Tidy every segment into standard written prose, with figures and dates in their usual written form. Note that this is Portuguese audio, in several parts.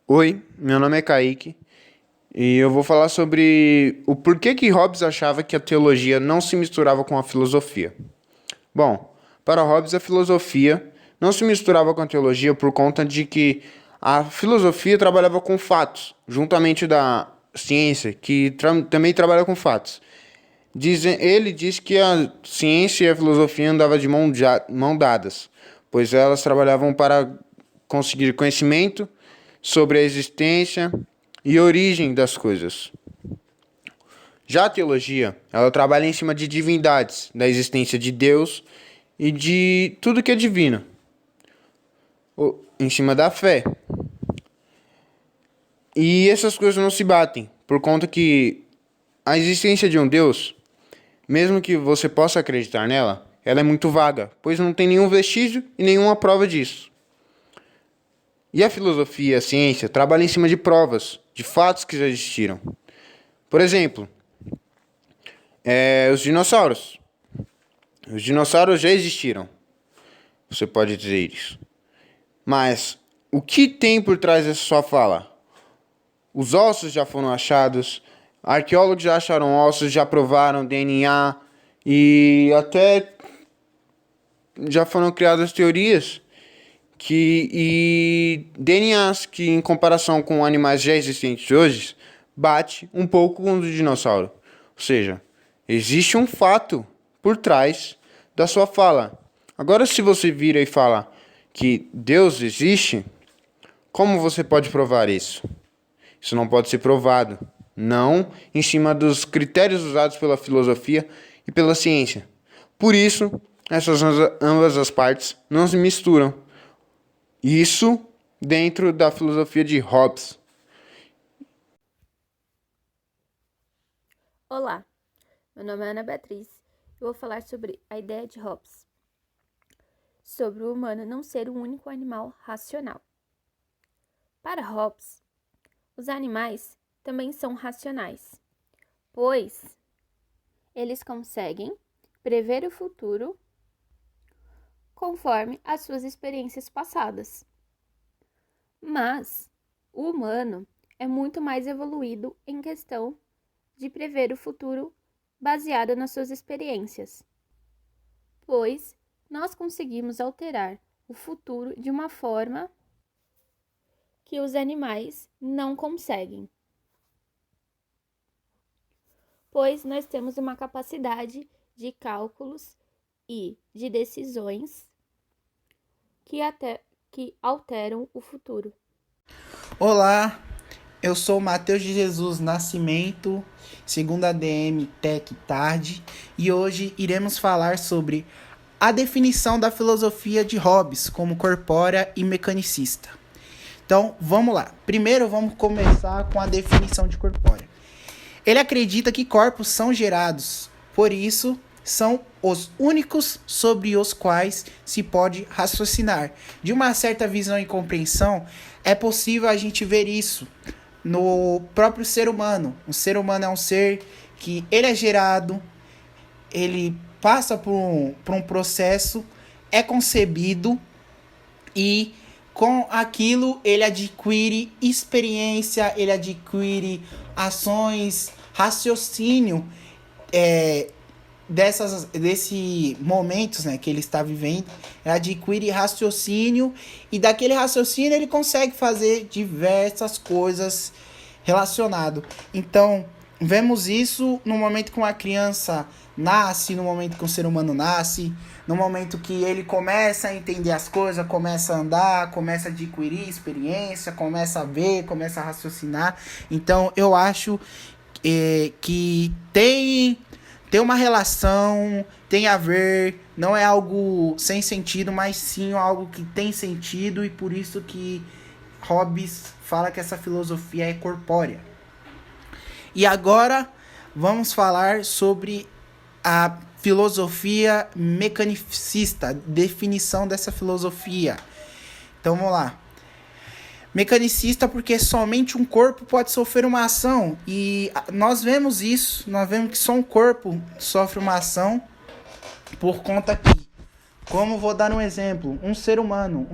Oi, meu nome é Kaique e eu vou falar sobre o porquê que Hobbes achava que a teologia não se misturava com a filosofia. Bom, para Hobbes a filosofia não se misturava com a teologia por conta de que a filosofia trabalhava com fatos, juntamente da ciência, que também trabalha com fatos. Ele diz que a ciência e a filosofia andavam de mão dadas, pois elas trabalhavam para conseguir conhecimento sobre a existência e origem das coisas. Já a teologia, ela trabalha em cima de divindades, da existência de Deus e de tudo que é divino, em cima da fé. E essas coisas não se batem, por conta que a existência de um Deus, mesmo que você possa acreditar nela, ela é muito vaga, pois não tem nenhum vestígio e nenhuma prova disso. E a filosofia e a ciência trabalham em cima de provas, de fatos que já existiram. Por exemplo, os dinossauros. Os dinossauros já existiram. Você pode dizer isso. Mas o que tem por trás dessa sua fala? Os ossos já foram achados, arqueólogos já acharam ossos, já provaram DNA e até já foram criadas teorias e DNAs que, em comparação com animais já existentes hoje, bate um pouco com o do dinossauro. Ou seja, existe um fato por trás da sua fala. Agora, se você vira e fala que Deus existe, como você pode provar isso? Isso não pode ser provado. Não em cima dos critérios usados pela filosofia e pela ciência. Por isso, ambas as partes não se misturam. Isso dentro da filosofia de Hobbes. Olá, meu nome é Ana Beatriz e vou falar sobre a ideia de Hobbes, sobre o humano não ser o único animal racional. Para Hobbes, os animais também são racionais, pois eles conseguem prever o futuro conforme as suas experiências passadas. Mas o humano é muito mais evoluído em questão de prever o futuro baseado nas suas experiências, pois nós conseguimos alterar o futuro de uma forma que os animais não conseguem, pois nós temos uma capacidade de cálculos e de decisões que alteram o futuro. Olá, eu sou Matheus de Jesus Nascimento, segunda ADM Tec Tarde, e hoje iremos falar sobre a definição da filosofia de Hobbes como corpórea e mecanicista. Então, vamos lá. Primeiro, vamos começar com a definição de corpórea. Ele acredita que corpos são gerados, por isso são os únicos sobre os quais se pode raciocinar. De uma certa visão e compreensão, é possível a gente ver isso no próprio ser humano. O ser humano é um ser que ele é gerado, ele passa por um processo, é concebido e com aquilo ele adquire experiência, ele adquire ações, raciocínio desse momentos, né, que ele está vivendo. Ele adquire raciocínio e daquele raciocínio ele consegue fazer diversas coisas relacionado. Então, vemos isso no momento que uma criança nasce, no momento que um ser humano nasce, no momento que ele começa a entender as coisas, começa a andar, começa a adquirir experiência, começa a ver, começa a raciocinar. Então, eu acho que tem uma relação, tem a ver, não é algo sem sentido, mas sim algo que tem sentido, e por isso que Hobbes fala que essa filosofia é corpórea. E agora vamos falar sobre a filosofia mecanicista, definição dessa filosofia. Então vamos lá. Mecanicista porque somente um corpo pode sofrer uma ação, e nós vemos isso, nós vemos que só um corpo sofre uma ação por conta que, como vou dar um exemplo, um ser humano,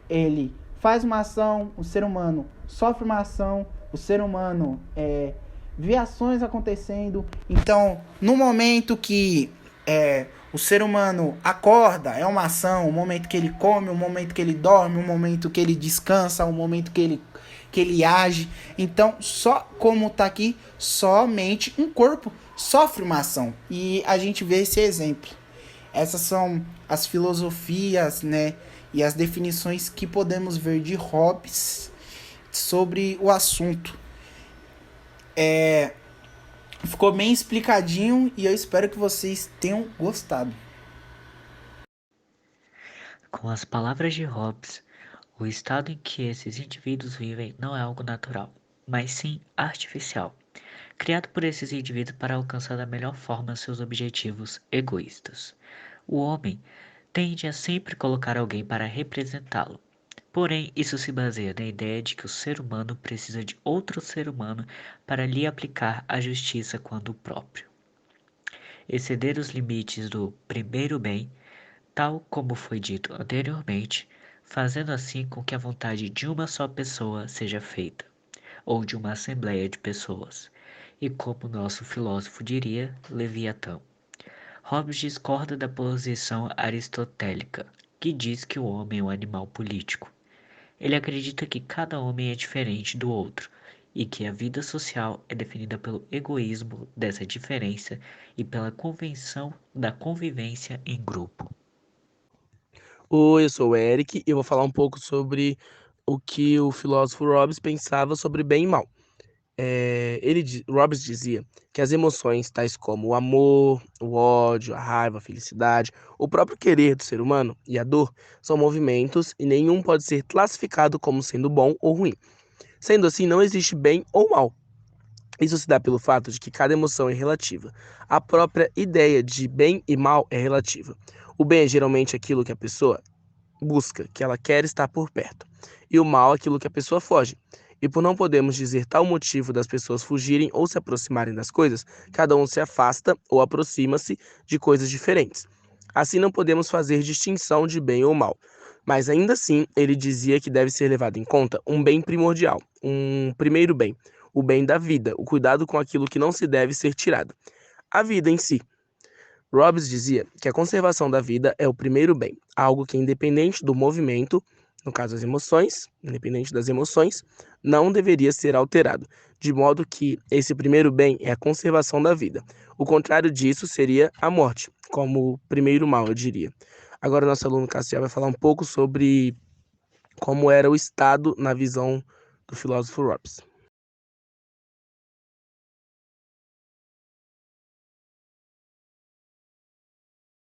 ele faz uma ação, o ser humano sofre uma ação, o ser humano vê ações acontecendo. Então, no momento que o ser humano acorda, é uma ação, o momento que ele come, o momento que ele dorme, o momento que ele descansa, o momento que ele age. Então, só como tá aqui, somente um corpo sofre uma ação. E a gente vê esse exemplo. Essas são as filosofias, né, e as definições que podemos ver de Hobbes sobre o assunto. Ficou bem explicadinho e eu espero que vocês tenham gostado. Com as palavras de Hobbes, o estado em que esses indivíduos vivem não é algo natural, mas sim artificial, criado por esses indivíduos para alcançar da melhor forma seus objetivos egoístas. O homem tende a sempre colocar alguém para representá-lo. Porém, isso se baseia na ideia de que o ser humano precisa de outro ser humano para lhe aplicar a justiça quando o próprio. Exceder os limites do primeiro bem, tal como foi dito anteriormente, fazendo assim com que a vontade de uma só pessoa seja feita, ou de uma assembleia de pessoas, e como nosso filósofo diria, Leviatã. Hobbes discorda da posição aristotélica, que diz que o homem é um animal político. Ele acredita que cada homem é diferente do outro e que a vida social é definida pelo egoísmo dessa diferença e pela convenção da convivência em grupo. Oi, eu sou o Eric e eu vou falar um pouco sobre o que o filósofo Hobbes pensava sobre bem e mal. Hobbes dizia que as emoções, tais como o amor, o ódio, a raiva, a felicidade, o próprio querer do ser humano e a dor, são movimentos e nenhum pode ser classificado como sendo bom ou ruim. Sendo assim, não existe bem ou mal. Isso se dá pelo fato de que cada emoção é relativa. A própria ideia de bem e mal é relativa. O bem é geralmente aquilo que a pessoa busca, que ela quer estar por perto, e o mal é aquilo que a pessoa foge. E por não podermos dizer tal motivo das pessoas fugirem ou se aproximarem das coisas, cada um se afasta ou aproxima-se de coisas diferentes. Assim não podemos fazer distinção de bem ou mal. Mas ainda assim, ele dizia que deve ser levado em conta um bem primordial, um primeiro bem, o bem da vida, o cuidado com aquilo que não se deve ser tirado, a vida em si. Hobbes dizia que a conservação da vida é o primeiro bem, algo que, independente do movimento, no caso as emoções, independente das emoções, não deveria ser alterado, de modo que esse primeiro bem é a conservação da vida. O contrário disso seria a morte, como o primeiro mal, eu diria. Agora, nosso aluno Cassiel vai falar um pouco sobre como era o Estado na visão do filósofo Hobbes.